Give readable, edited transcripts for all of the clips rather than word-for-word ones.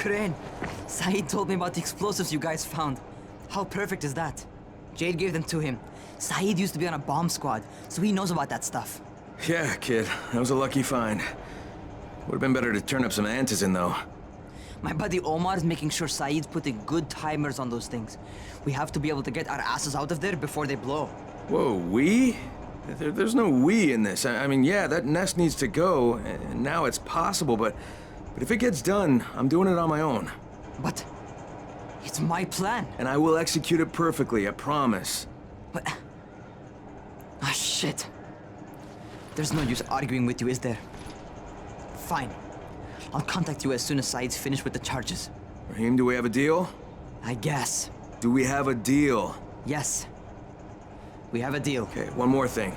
Crane, Saeed told me about the explosives you guys found. How perfect is that? Jade gave them to him. Saeed used to be on a bomb squad, so he knows about that stuff. Yeah, kid. That was a lucky find. Would have been better to turn up some antizin, though. My buddy Omar is making sure Saeed's putting good timers on those things. We have to be able to get our asses out of there before they blow. Whoa, we? There's no we in this. I mean, yeah, that nest needs to go, and now it's possible, but if it gets done, I'm doing it on my own. But it's my plan. And I will execute it perfectly, I promise. But... ah, shit. There's no use arguing with you, is there? Fine. I'll contact you as soon as Saeed's finished with the charges. Raheem, do we have a deal? I guess. Do we have a deal? Yes. We have a deal. Okay, one more thing.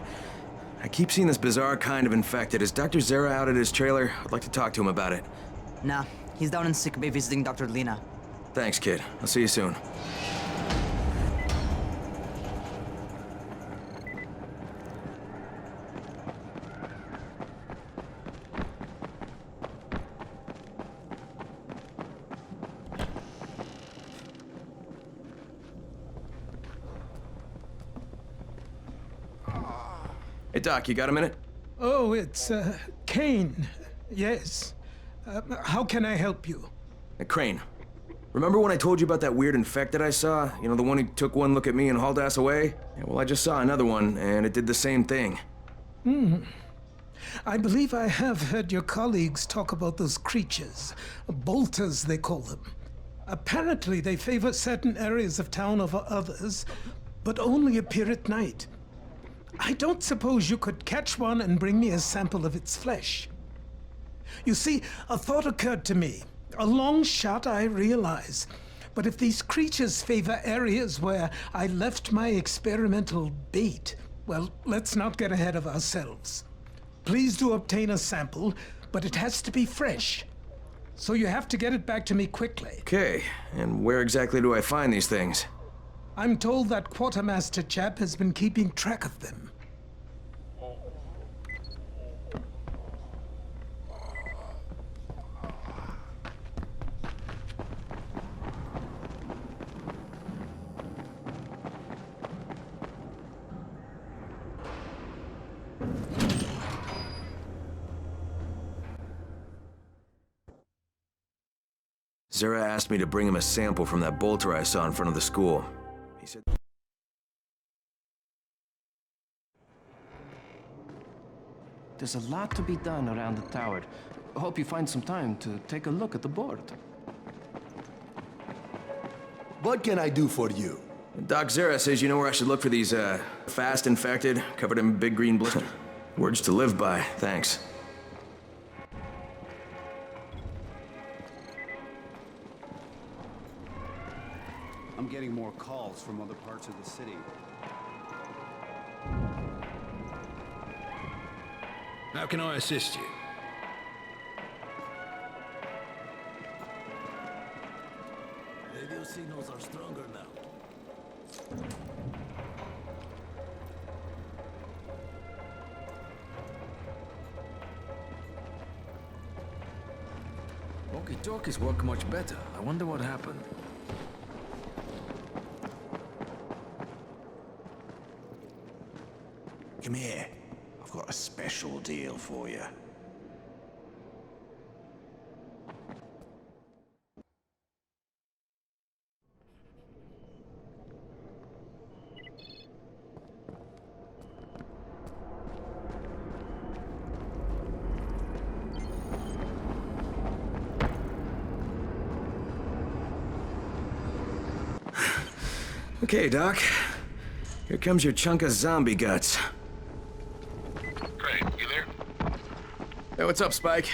I keep seeing this bizarre kind of infected. Is Dr. Zera out at his trailer? I'd like to talk to him about it. Nah, he's down in sick bay visiting Dr. Lena. Thanks, kid. I'll see you soon. Hey, Doc, you got a minute? Oh, it's, Kane. Yes. How can I help you? Hey, Crane. Remember when I told you about that weird infected I saw? You know, the one who took one look at me and hauled ass away? Yeah, well, I just saw another one, and it did the same thing. I believe I have heard your colleagues talk about those creatures. Bolters, they call them. Apparently, they favor certain areas of town over others, but only appear at night. I don't suppose you could catch one and bring me a sample of its flesh. You see, a thought occurred to me. A long shot, I realize. But if these creatures favor areas where I left my experimental bait, well, let's not get ahead of ourselves. Please do obtain a sample, but it has to be fresh. So you have to get it back to me quickly. Okay, and where exactly do I find these things? I'm told that quartermaster chap has been keeping track of them. Zera asked me to bring him a sample from that bolter I saw in front of the school. He said... There's a lot to be done around the tower. I hope you find some time to take a look at the board. What can I do for you? Doc Zera says you know where I should look for these, fast infected, covered in big green blisters. Words to live by, thanks. I'm getting more calls from other parts of the city. How can I assist you? Radio signals are stronger now. Walkie-talkies work much better. I wonder what happened. Come here. I've got a special deal for you. Okay, Doc. Here comes your chunk of zombie guts. Crane, you there? Hey, what's up, Spike?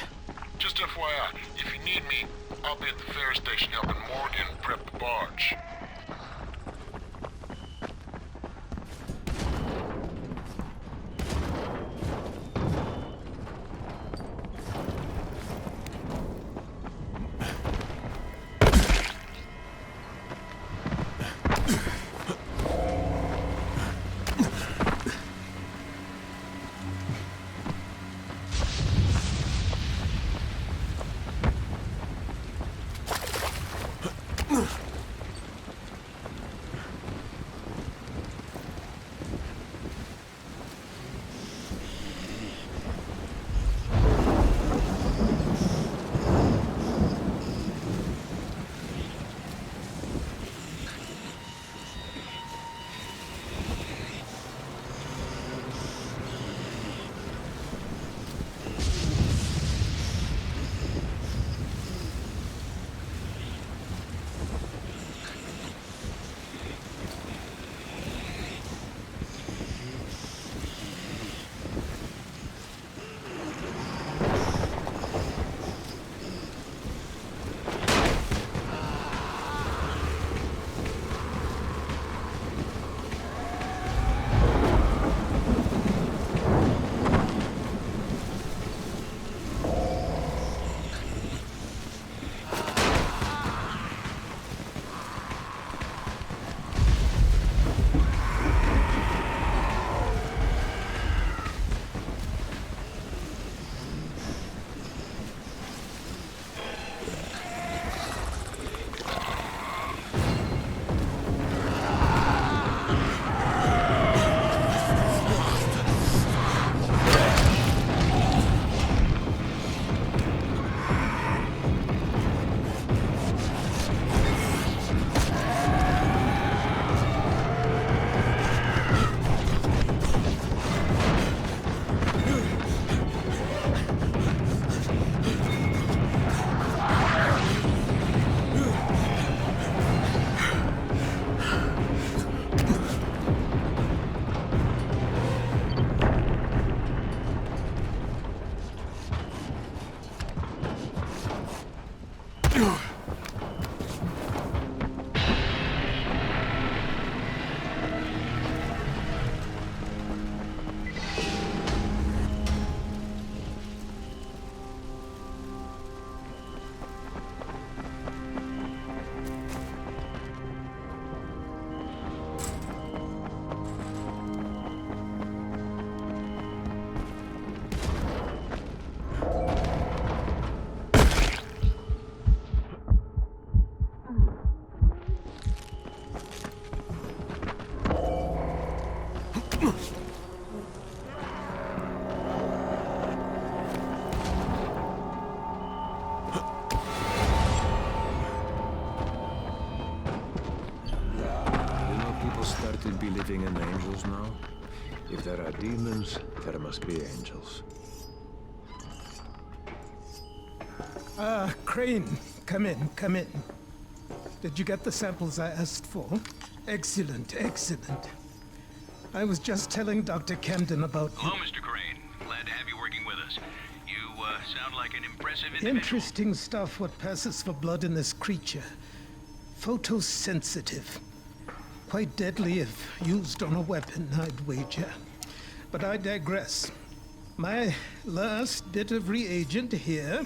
Just FYI, if you need me, I'll be at the ferry station helping Morgan prep the barge. You know, people started believing in angels now. If there are demons, there must be angels. Crane, come in, come in. Did you get the samples I asked for? Excellent, excellent. I was just telling Dr. Camden about... Hello, Mr. Crane. Glad to have you working with us. You sound like an impressive individual. Interesting stuff, what passes for blood in this creature. Photosensitive. Quite deadly if used on a weapon, I'd wager. But I digress. My last bit of reagent here,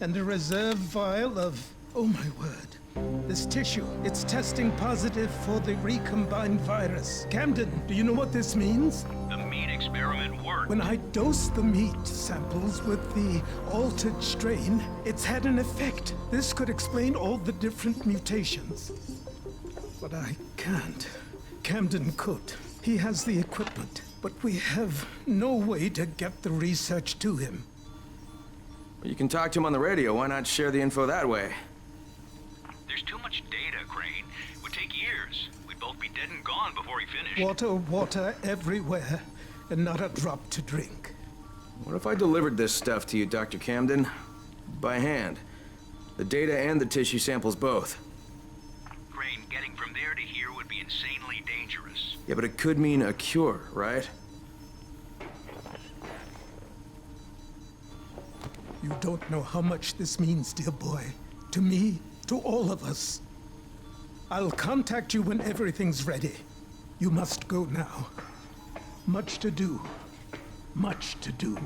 and a reserve vial of... oh my word. This tissue, it's testing positive for the recombined virus. Camden, do you know what this means? The meat experiment worked. When I dose the meat samples with the altered strain, it's had an effect. This could explain all the different mutations. But I can't. Camden could. He has the equipment, but we have no way to get the research to him. You can talk to him on the radio. Why not share the info that way? There's too much data, Crane. It would take years. We'd both be dead and gone before he finished. Water, water everywhere, and not a drop to drink. What if I delivered this stuff to you, Dr. Camden? By hand. The data and the tissue samples both. Crane, getting from there to here would be insanely dangerous. Yeah, but it could mean a cure, right? You don't know how much this means, dear boy. To me, to all of us. I'll contact you when everything's ready. You must go now. Much to do. Much to do.